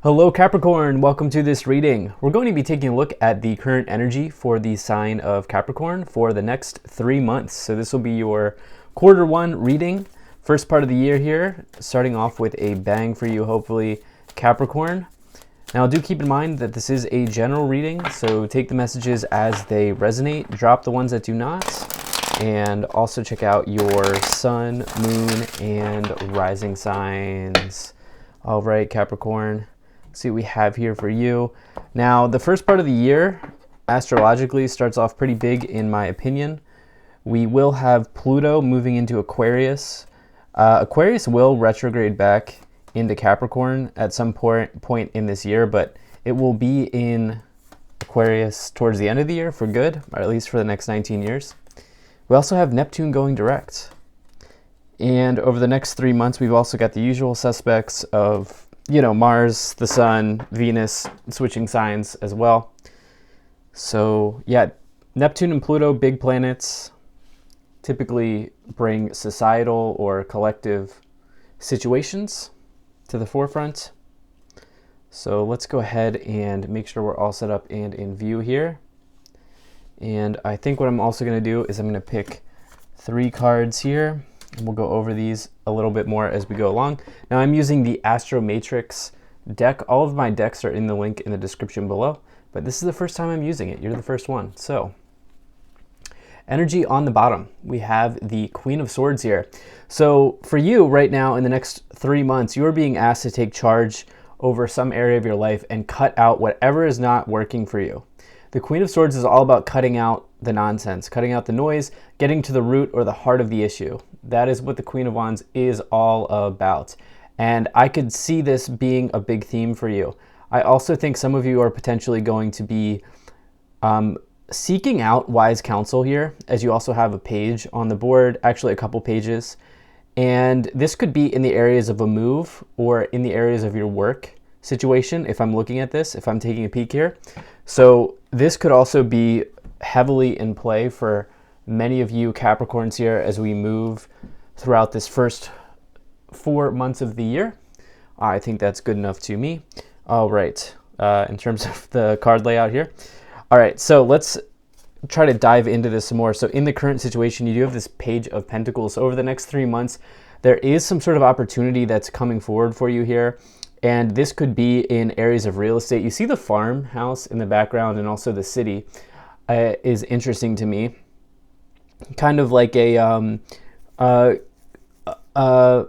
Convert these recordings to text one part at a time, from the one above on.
Hello Capricorn, welcome to this reading. We're going to be taking a look at the current energy for the sign of Capricorn for the next 3 months. So this will be your quarter one reading, first part of the year here, starting off with a bang for you, hopefully, Capricorn. Now do keep in mind that this is a general reading, so take the messages as they resonate, drop the ones that do not, and also check out your sun, moon, and rising signs. All right, Capricorn. See what we have here for you. Now, the first part of the year, astrologically, starts off pretty big in my opinion. We will have Pluto moving into Aquarius. Aquarius will retrograde back into Capricorn at some point in this year, but it will be in Aquarius towards the end of the year for good, or at least for the next 19 years. We also have Neptune going direct. And over the next 3 months, we've also got the usual suspects of Mars, the Sun, Venus, switching signs as well. So yeah, Neptune and Pluto, big planets, typically bring societal or collective situations to the forefront. So let's go ahead and make sure we're all set up and in view here. And I think what I'm also going to do is I'm going to pick 3 cards here. We'll go over these a little bit more as we go along. Now I'm using the Astro Matrix deck. All of my decks are in the link in the description below, but this is the first time I'm using it. You're the first one. So energy on the bottom, we have the Queen of Swords here. So for you right now in the next 3 months, you are being asked to take charge over some area of your life and cut out whatever is not working for you. The Queen of Swords is all about cutting out the nonsense, cutting out the noise, getting to the root or the heart of the issue. That is what the Queen of Wands is all about. And I could see this being a big theme for you. I also think some of you are potentially going to be seeking out wise counsel here, as you also have a page on the board, actually a couple pages. And this could be in the areas of a move or in the areas of your work situation, if I'm looking at this, if I'm taking a peek here. So this could also be heavily in play for many of you Capricorns here as we move throughout this first 4 months of the year. I think that's good enough to me. All right, in terms of the card layout here. All right, so let's try to dive into this some more. So in the current situation, you do have this Page of Pentacles. So over the next 3 months, there is some sort of opportunity that's coming forward for you here. And this could be in areas of real estate. You see the farmhouse in the background and also the city is interesting to me. Kind of like a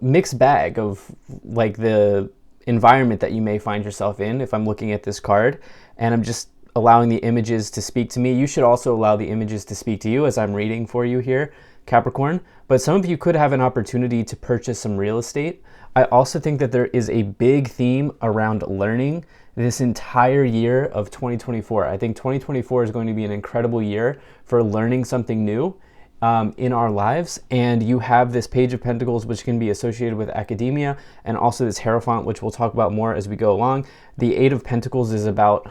mixed bag of like the environment that you may find yourself in if I'm looking at this card. And I'm just allowing the images to speak to me. You should also allow the images to speak to you as I'm reading for you here, Capricorn. But some of you could have an opportunity to purchase some real estate. I also think that there is a big theme around learning this entire year of 2024. I think 2024 is going to be an incredible year for learning something new in our lives. And you have this Page of Pentacles, which can be associated with academia, and also this Hierophant, which we'll talk about more as we go along. The 8 of Pentacles is about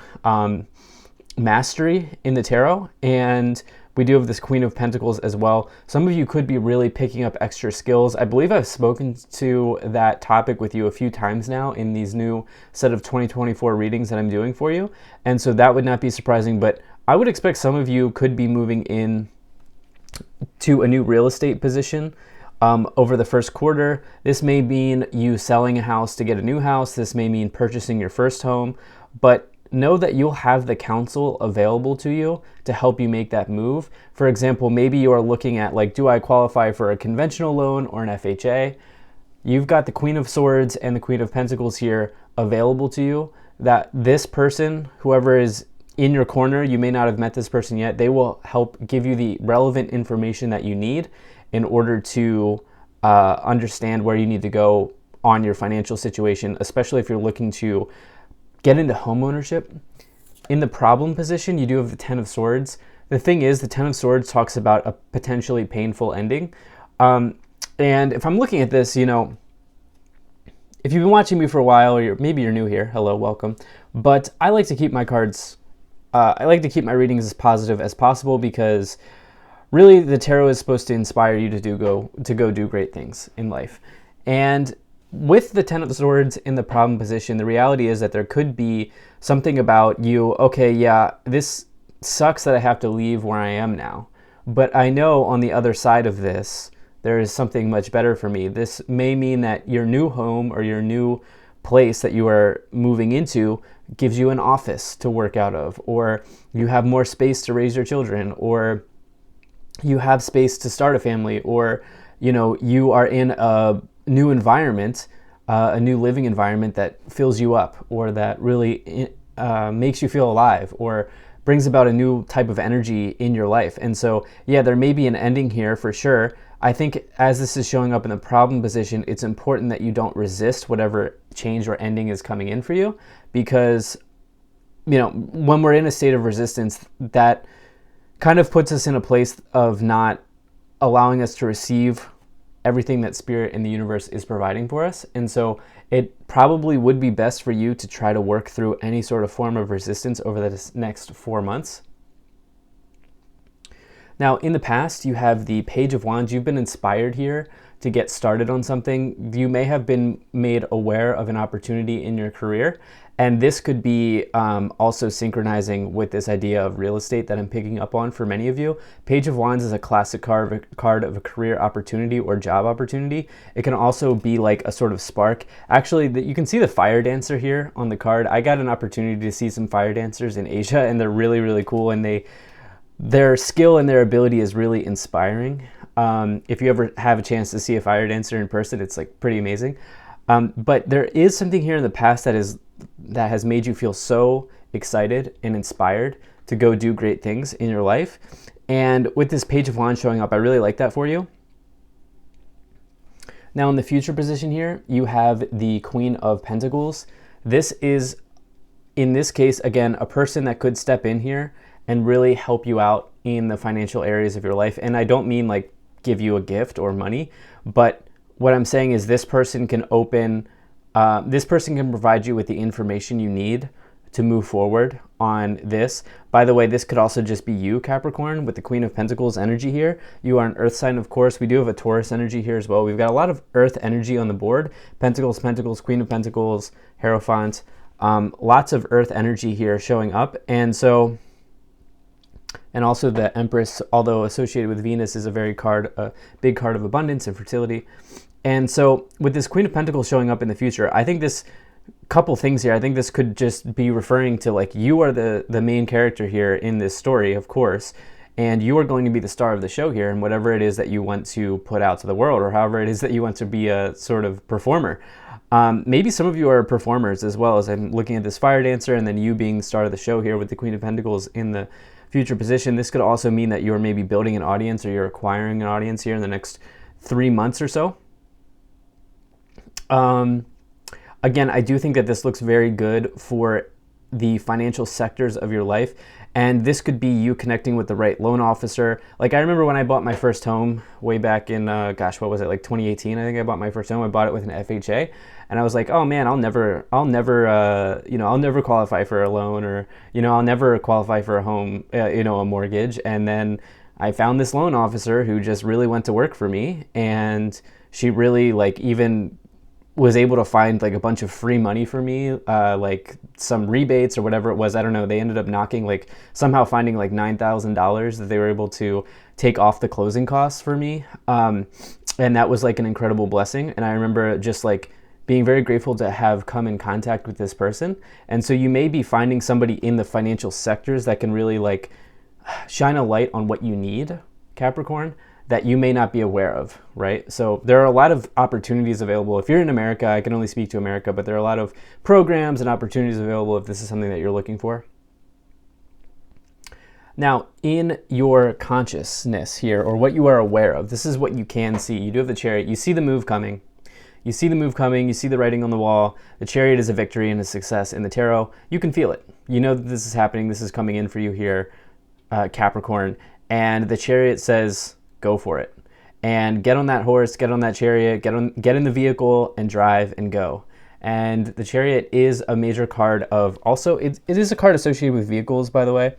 mastery in the tarot, and we do have this Queen of Pentacles as well. Some of you could be really picking up extra skills. I believe I've spoken to that topic with you a few times now in these new set of 2024 readings that I'm doing for you. And so that would not be surprising, but I would expect some of you could be moving in to a new real estate position over the first quarter. This may mean you selling a house to get a new house. This may mean purchasing your first home, but know that you'll have the counsel available to you to help you make that move. For example, maybe you are looking at like, do I qualify for a conventional loan or an FHA? You've got the Queen of Swords and the Queen of Pentacles here available to you, that this person, whoever is in your corner, you may not have met this person yet, they will help give you the relevant information that you need in order to understand where you need to go on your financial situation, especially if you're looking to get into home ownership. In the problem position, you do have the 10 of Swords. The thing is, the 10 of Swords talks about a potentially painful ending. And if I'm looking at this, if you've been watching me for a while, or maybe you're new here, hello, welcome. But I like to keep my cards, I like to keep my readings as positive as possible, because really the tarot is supposed to inspire you to go do great things in life. And with the Ten of Swords in the problem position, the reality is that there could be something about you, okay, yeah, this sucks that I have to leave where I am now, but I know on the other side of this, there is something much better for me. This may mean that your new home or your new place that you are moving into gives you an office to work out of, or you have more space to raise your children, or you have space to start a family, or you are in a new environment, a new living environment that fills you up, or that really makes you feel alive, or brings about a new type of energy in your life. And so, yeah, there may be an ending here for sure. I think as this is showing up in the problem position, it's important that you don't resist whatever change or ending is coming in for you, because, when we're in a state of resistance, that kind of puts us in a place of not allowing us to receive everything that spirit and the universe is providing for us. And so it probably would be best for you to try to work through any sort of form of resistance over the next 4 months. Now, in the past, you have the Page of Wands. You've been inspired here to get started on something. You may have been made aware of an opportunity in your career, and this could be also synchronizing with this idea of real estate that I'm picking up on for many of you. Page of Wands is a classic card of a career opportunity or job opportunity. It can also be like a sort of spark. Actually, you can see the fire dancer here on the card. I got an opportunity to see some fire dancers in Asia, and they're really, really cool, and their skill and their ability is really inspiring. If you ever have a chance to see a fire dancer in person, it's like pretty amazing. But there is something here in the past that has made you feel so excited and inspired to go do great things in your life. And with this Page of Wands showing up, I really like that for you. Now in the future position here, you have the Queen of Pentacles. This is, in this case, again, a person that could step in here and really help you out in the financial areas of your life. And I don't mean like give you a gift or money, but what I'm saying is this person can provide you with the information you need to move forward on this. By the way, this could also just be you, Capricorn, with the Queen of Pentacles energy here. You are an earth sign, of course. We do have a Taurus energy here as well. We've got a lot of earth energy on the board. Pentacles, Pentacles, Queen of Pentacles, Hierophant. Lots of earth energy here showing up. And also the Empress, although associated with Venus, is a big card of abundance and fertility. And so with this Queen of Pentacles showing up in the future, I think this couple things here, I think this could just be referring to like you are the main character here in this story, of course, and you are going to be the star of the show here, and whatever it is that you want to put out to the world, or however it is that you want to be a sort of performer. Maybe some of you are performers as well, as I'm looking at this fire dancer, and then you being the star of the show here with the Queen of Pentacles in the future position. This could also mean that you're maybe building an audience, or you're acquiring an audience here in the next 3 months or so. Again, I do think that this looks very good for the financial sectors of your life. And this could be you connecting with the right loan officer. Like I remember when I bought my first home way back in, what was it, like 2018? I think I bought my first home. I bought it with an FHA, and I was like, oh man, I'll never qualify for a loan, or I'll never qualify for a home, a mortgage. And then I found this loan officer who just really went to work for me, and she really even was able to find like a bunch of free money for me, like some rebates or whatever it was. I don't know. They ended up somehow finding like $9,000 that they were able to take off the closing costs for me. And that was like an incredible blessing. And I remember just like being very grateful to have come in contact with this person. And so you may be finding somebody in the financial sectors that can really like shine a light on what you need, Capricorn, that you may not be aware of, right? So there are a lot of opportunities available. If you're in America, I can only speak to America, but there are a lot of programs and opportunities available if this is something that you're looking for. Now, in your consciousness here, or what you are aware of, this is what you can see. You do have the Chariot. You see the move coming. You see the move coming. You see the writing on the wall. The Chariot is a victory and a success in the tarot. You can feel it. You know that this is happening. This is coming in for you here, Capricorn. And the Chariot says, go for it, and get on that horse, get on that chariot, get in the vehicle and drive and go. And the Chariot is a major card of, also it is a card associated with vehicles, by the way.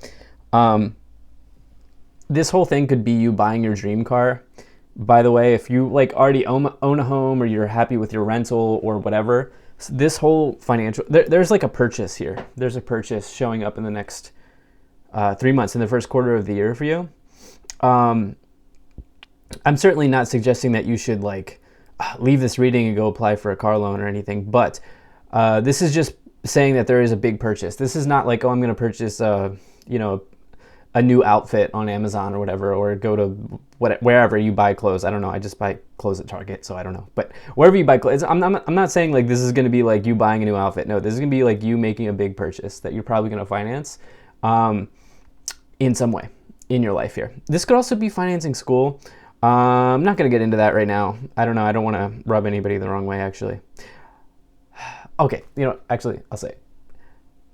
This whole thing could be you buying your dream car, By the way, if you like already own a home, or you're happy with your rental or whatever, this whole financial, there's like a purchase here. There's a purchase showing up in the next 3 months, in the first quarter of the year for you. I'm certainly not suggesting that you should like leave this reading and go apply for a car loan or anything, but this is just saying that there is a big purchase. This is not like, oh, I'm going to purchase a new outfit on Amazon or whatever, or go to wherever you buy clothes. I don't know. I just buy clothes at Target, so I don't know. But wherever you buy clothes, I'm not saying like this is going to be like you buying a new outfit. No, this is going to be like you making a big purchase that you're probably going to finance in some way in your life here. This could also be financing school. I'm not going to get into that right now. I don't know. I don't want to rub anybody the wrong way, actually. Okay, actually, I'll say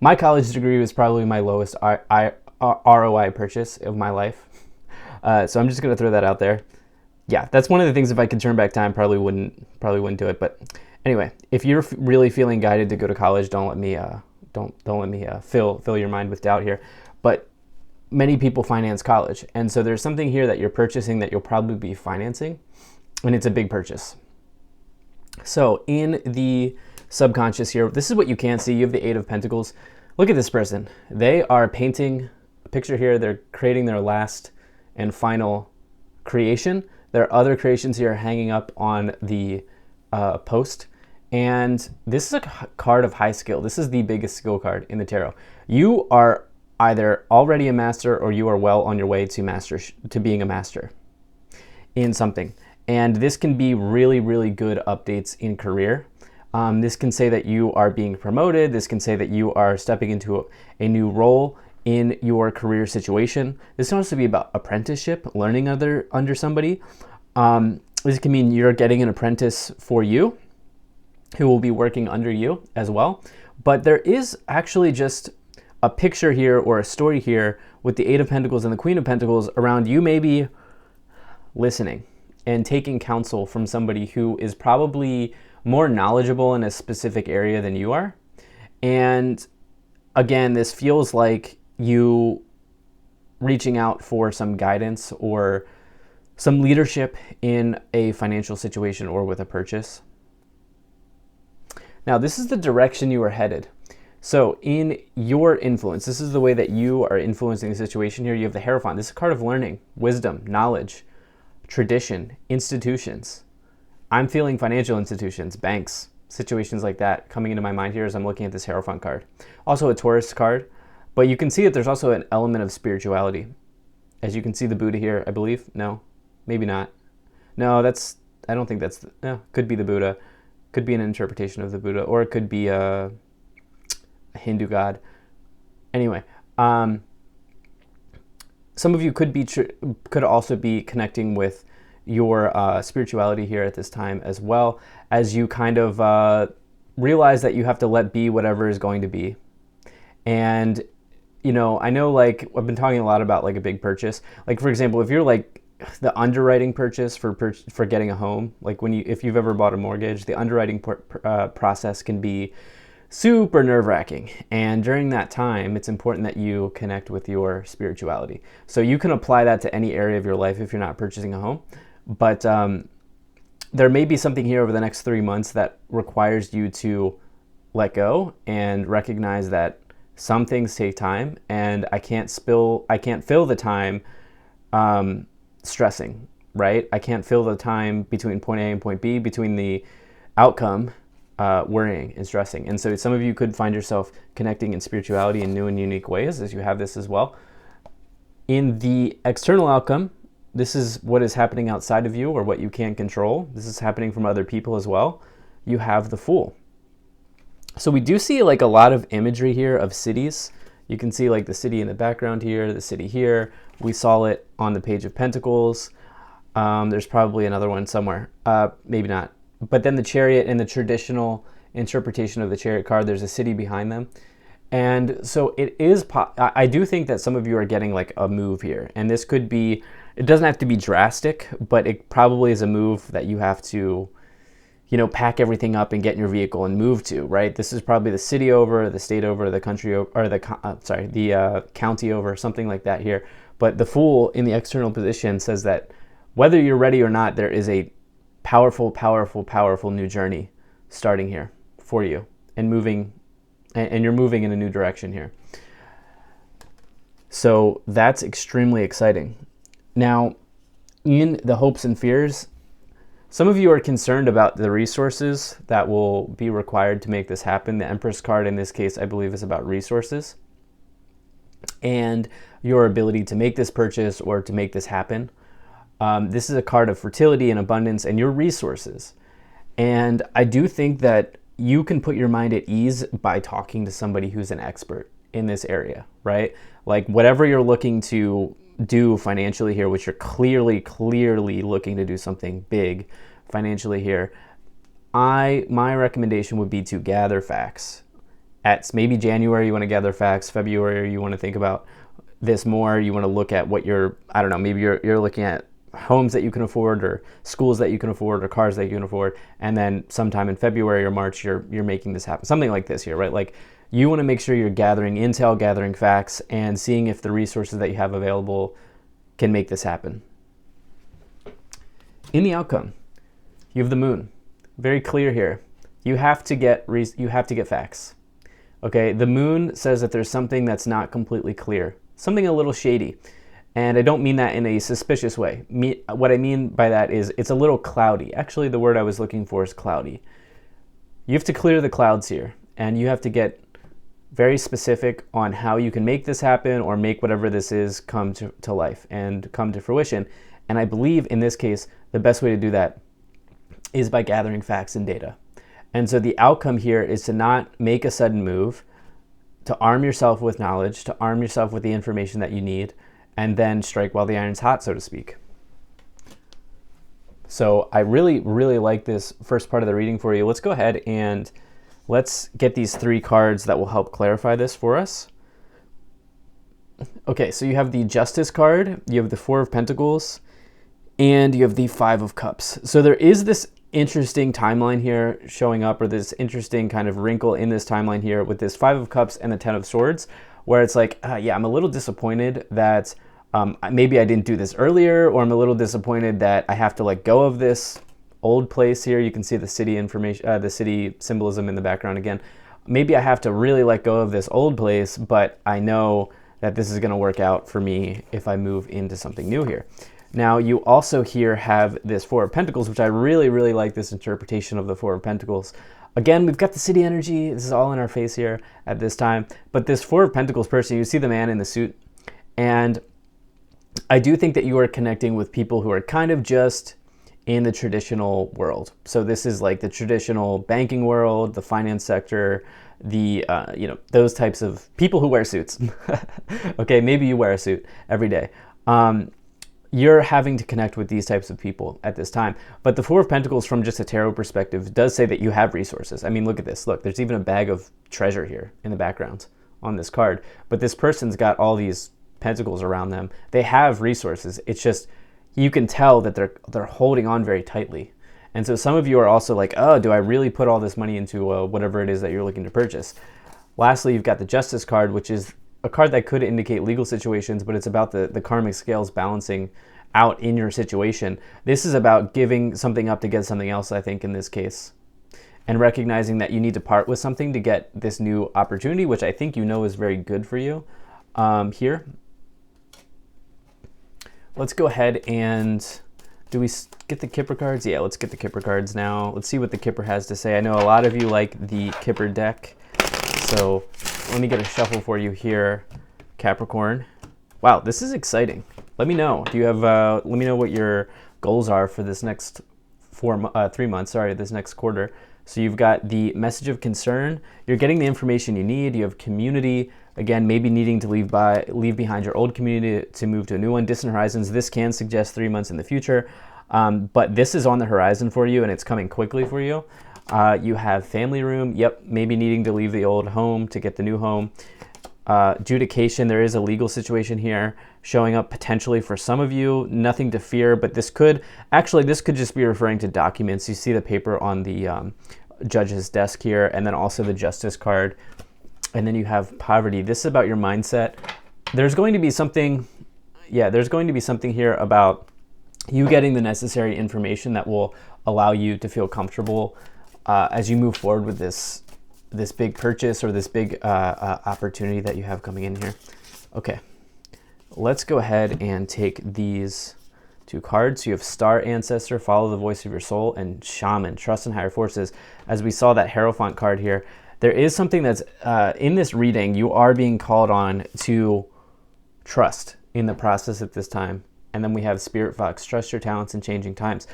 my college degree was probably my lowest ROI purchase of my life. So I'm just going to throw that out there. Yeah, that's one of the things, if I could turn back time, probably wouldn't do it. But anyway, if you're really feeling guided to go to college, don't let me fill your mind with doubt here. But many people finance college, and so there's something here that you're purchasing that you'll probably be financing, and it's a big purchase. So in the subconscious here, this is what you can't see. You have the Eight of Pentacles. Look at this person. They are painting a picture here. They're creating their last and final creation. There are other creations here hanging up on the post. And this is a card of high skill. This is the biggest skill card in the tarot. You are either already a master, or you are well on your way to being a master in something. And this can be really, really good updates in career. This can say that you are being promoted. This can say that you are stepping into a new role in your career situation. This can also be about apprenticeship, learning under somebody. This can mean you're getting an apprentice for you who will be working under you as well. But there is actually just a picture here, or a story here, with the Eight of Pentacles and the Queen of Pentacles around you maybe listening and taking counsel from somebody who is probably more knowledgeable in a specific area than you are. And again, this feels like you reaching out for some guidance or some leadership in a financial situation or with a purchase. Now, this is the direction you are headed. So in your influence, this is the way that you are influencing the situation here. You have the Hierophant. This is a card of learning, wisdom, knowledge, tradition, institutions. I'm feeling financial institutions, banks, situations like that coming into my mind here as I'm looking at this Hierophant card. Also a Taurus card, but you can see that there's also an element of spirituality. As you can see the Buddha here, I believe. No, maybe not. No, I don't think that's, could be the Buddha. Could be an interpretation of the Buddha, or it could be a Hindu god. Anyway, some of you could also be connecting with your spirituality here at this time, as well as you kind of realize that you have to let be whatever is going to be. And I know, like, I've been talking a lot about like a big purchase. Like, for example, if you're like the underwriting purchase for getting a home, like if you've ever bought a mortgage, the underwriting process can be super nerve-wracking. And during that time, it's important that you connect with your spirituality. So you can apply that to any area of your life if you're not purchasing a home. But there may be something here over the next 3 months that requires you to let go and recognize that some things take time, and I can't fill the time stressing, right? I can't fill the time between point A and point B, between the outcome, worrying and stressing. And so some of you could find yourself connecting in spirituality in new and unique ways as you have this as well. In the external outcome, this is what is happening outside of you, or what you can't control. This is happening from other people as well. You have the Fool. So we do see like a lot of imagery here of cities. You can see like the city in the background here, the city here. We saw it on the Page of Pentacles. There's probably another one somewhere, maybe not. But then the Chariot, in the traditional interpretation of the Chariot card, there's a city behind them. And so it is, I do think that some of you are getting like a move here. And this could be, it doesn't have to be drastic, but it probably is a move that you have to, pack everything up and get in your vehicle and move to, right? This is probably the city over, the state over, the country over, or the county over, something like that here. But the Fool in the external position says that whether you're ready or not, there is a powerful, powerful, powerful new journey starting here for you, and you're moving in a new direction here. So that's extremely exciting. Now, in the hopes and fears, some of you are concerned about the resources that will be required to make this happen. The Empress card in this case, I believe, is about resources and your ability to make this purchase or to make this happen. This is a card of fertility and abundance and your resources. And I do think that you can put your mind at ease by talking to somebody who's an expert in this area, right? Like whatever you're looking to do financially here, which you're clearly looking to do something big financially here, my recommendation would be to gather facts. At maybe January, you want to gather facts. February, you want to think about this more. You want to look at what I don't know, maybe you're looking at homes that you can afford, or schools that you can afford, or cars that you can afford. And then sometime in February or March, you're making this happen. Something like this here, right? Like you want to make sure you're gathering intel, gathering facts, and seeing if the resources that you have available can make this happen. In the outcome, you have the moon. Very clear here. You have to get facts. Okay, the moon says that there's something that's not completely clear, something a little shady. And I don't mean that in a suspicious way. What I mean by that is it's a little cloudy. Actually, the word I was looking for is cloudy. You have to clear the clouds here, and you have to get very specific on how you can make this happen, or make whatever this is come to life and come to fruition. And I believe in this case, the best way to do that is by gathering facts and data. And so the outcome here is to not make a sudden move, to arm yourself with knowledge, to arm yourself with the information that you need, and then strike while the iron's hot, so to speak. So I really like this first part of the reading for you. Let's go ahead and let's get these 3 cards that will help clarify this for us. Okay, so you have the Justice card, you have the 4 of Pentacles, and you have the 5 of Cups. So there is this interesting timeline here showing up, or this interesting kind of wrinkle in this timeline here with this 5 of Cups and the 10 of Swords, where it's like, yeah, I'm a little disappointed that maybe I didn't do this earlier, or I'm a little disappointed that I have to let go of this old place here. You can see the city information, the city symbolism in the background again. Maybe I have to really let go of this old place, but I know that this is going to work out for me if I move into something new here. Now, you also here have this 4 of Pentacles, which I really like this interpretation of the 4 of Pentacles. Again, we've got the city energy. This is all in our face here at this time. But this 4 of Pentacles person, you see the man in the suit. And I do think that you are connecting with people who are kind of just in the traditional world. So this is like the traditional banking world, the finance sector, the, those types of people who wear suits. Okay, maybe you wear a suit every day. You're having to connect with these types of people at this time. But the 4 of Pentacles from just a tarot perspective does say that you have resources. I mean, look at this. Look, there's even a bag of treasure here in the background on this card. But this person's got all these pentacles around them. They have resources. It's just, you can tell that they're holding on very tightly. And so some of you are also like, oh, do I really put all this money into whatever it is that you're looking to purchase? Lastly, you've got the Justice card, which is a card that could indicate legal situations, but it's about the karmic scales balancing out in your situation. This is about giving something up to get something else, I think, in this case. And recognizing that you need to part with something to get this new opportunity, which I think you know is very good for you here. Let's go ahead and, do we get the Kipper cards? Yeah, let's get the Kipper cards now. Let's see what the Kipper has to say. I know a lot of you like the Kipper deck, so let me get a shuffle for you here, Capricorn. Wow, this is exciting. Let me know. Do you have? Let me know what your goals are for this next 3 months. Sorry, this next quarter. So you've got the message of concern. You're getting the information you need. You have community. Again, maybe needing to leave behind your old community to move to a new one. Distant horizons. This can suggest 3 months in the future, but this is on the horizon for you, and it's coming quickly for you. You have family room. Yep, maybe needing to leave the old home to get the new home. Adjudication, there is a legal situation here showing up potentially for some of you. Nothing to fear, but this could just be referring to documents. You see the paper on the judge's desk here, and then also the Justice card. And then you have poverty. This is about your mindset. There's going to be something, there's going to be something here about you getting the necessary information that will allow you to feel comfortable as you move forward with this big purchase or this big opportunity that you have coming in here. Okay, let's go ahead and take these 2 cards. So you have Star Ancestor, Follow the Voice of Your Soul, and Shaman, Trust in Higher Forces. As we saw that Hierophant card here, there is something that's in this reading, you are being called on to trust in the process at this time. And then we have Spirit Fox, trust your talents in changing times.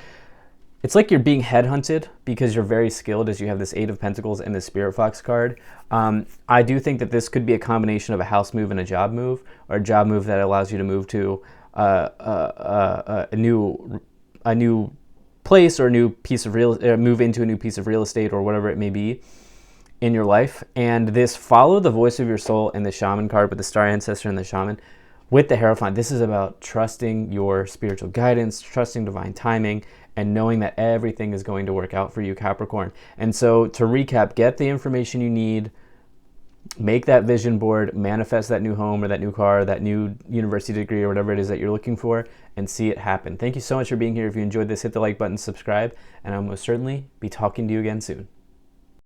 It's like you're being headhunted because you're very skilled, as you have this 8 of Pentacles and the Spirit Fox card. I do think that this could be a combination of a house move and a job move, or a job move that allows you to move to a new place or a new piece of move into a new piece of real estate or whatever it may be in your life. And this Follow the Voice of Your Soul and the Shaman card with the Star Ancestor and the Shaman with the Hierophant, this is about trusting your spiritual guidance, trusting divine timing, and knowing that everything is going to work out for you, Capricorn. And so to recap, get the information you need, make that vision board, manifest that new home or that new car, that new university degree or whatever it is that you're looking for, and see it happen. Thank you so much for being here. If you enjoyed this, hit the like button, subscribe, and I'll most certainly be talking to you again soon.